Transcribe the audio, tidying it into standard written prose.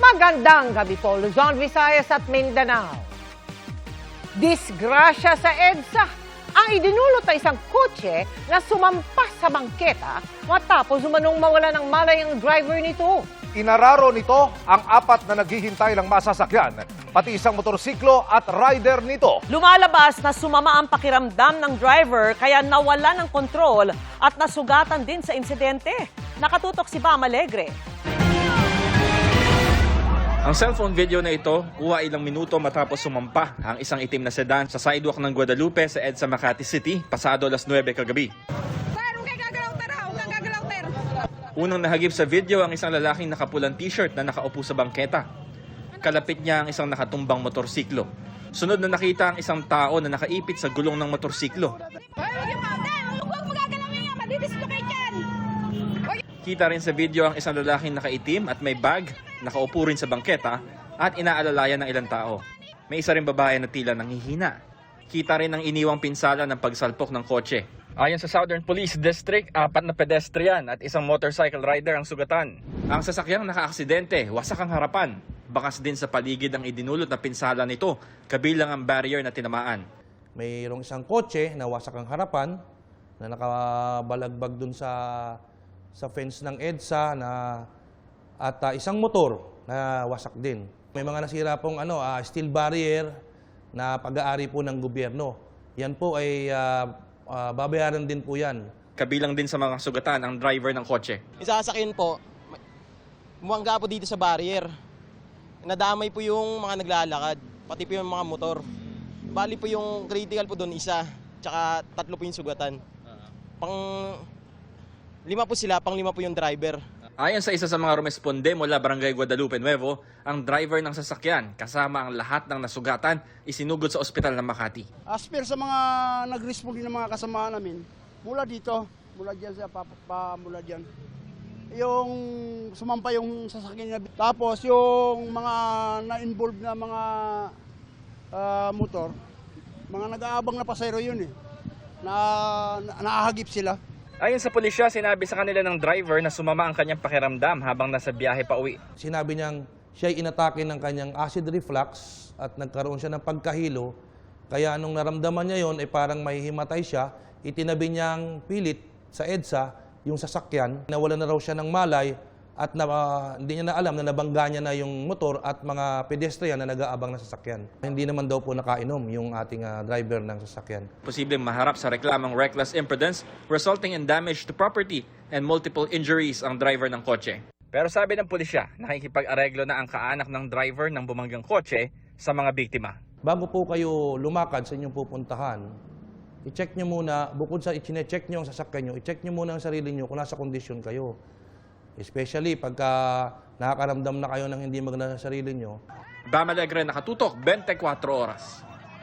Magandang gabi po, Luzon, Visayas at Mindanao. Disgrasya sa EDSA ang idinulot na isang kotse na sumampas sa bangketa matapos umanong mawala ng malay ang driver nito. Inararo nito ang apat na naghihintay ng masasakyan, pati isang motorsiklo at rider nito. Lumalabas na sumama ang pakiramdam ng driver kaya nawala ng kontrol at nasugatan din sa insidente. Nakatutok si Bam Alegre. Ang cellphone video na ito, kuha ilang minuto matapos sumampa ang isang itim na sedan sa sidewalk ng Guadalupe sa EDSA Makati City, pasado alas 9 kagabi. Unang nahagip sa video ang isang lalaking nakapulang t-shirt na nakaupo sa bangketa. Kalapit niya ang isang nakatumbang motorsiklo. Sunod na nakita ang isang tao na nakaipit sa gulong ng motorsiklo. Kita rin sa video ang isang lalaking nakaitim at may bag, nakaupo rin sa bangketa at inaalalayan ng ilang tao. May isa rin babae na tila nanghihina. Kita rin ang iniwang pinsala ng pagsalpok ng kotse. Ayon sa Southern Police District, 4 na pedestrian at isang motorcycle rider ang sugatan. Ang sasakyang nakaaksidente, wasak ang harapan. Bakas din sa paligid ang idinulot na pinsala nito, kabilang ang barrier na tinamaan. Mayroong isang kotse na wasak ang harapan na nakabalagbag dun sa fence ng EDSA at isang motor na wasak din. May mga nasira pong steel barrier na pag-aari po ng gobyerno. Yan po ay babayaran din po yan. Kabilang din sa mga sugatan ang driver ng kotse. Isasakyan po, bumangga po dito sa barrier. Nadamay po yung mga naglalakad, pati po yung mga motor. Bali po yung critical po doon isa, tsaka 3 po yung sugatan. Lima po sila, 5 po yung driver. Ayon sa isa sa mga rumesponde mula Barangay Guadalupe Nuevo, ang driver ng sasakyan kasama ang lahat ng nasugatan isinugod sa ospital ng Makati. As per sa mga nag-respond ng mga kasama namin, mula dito, mula dyan sa mula dyan. Yung sumampa yung sasakyan niya. Tapos yung mga na-involved na mga motor, mga nag-aabang na pasayro yun na naahagip sila. Ayon sa pulisya, sinabi sa kanila ng driver na sumama ang kanyang pakiramdam habang nasa biyahe pa uwi. Sinabi niyang siya ay inatake ng kanyang acid reflux at nagkaroon siya ng pagkahilo. Kaya nung naramdaman niya yon, parang mahihimatay siya, itinabi niyang pilit sa EDSA yung sasakyan. Nawalan na raw siya ng malay at hindi niya na alam na nabangga niya na yung motor at mga pedestrian na nag-aabang na sasakyan. Hindi naman daw po nakainom yung ating driver ng sasakyan. Posibleng maharap sa reklamang reckless imprudence resulting in damage to property and multiple injuries ang driver ng kotse. Pero sabi ng pulisya, nakikipag-areglo na ang kaanak ng driver ng bumanggang kotse sa mga biktima. Bago po kayo lumakad sa inyong pupuntahan, i-check nyo muna, bukod sa i-check nyo ang sasakyan nyo, i-check nyo muna ang sarili nyo kung nasa kondisyon kayo. Especially pagka nakakaramdam na kayo ng hindi maganda sa sarili nyo. Bam Alegre, nakatutok, 24 oras.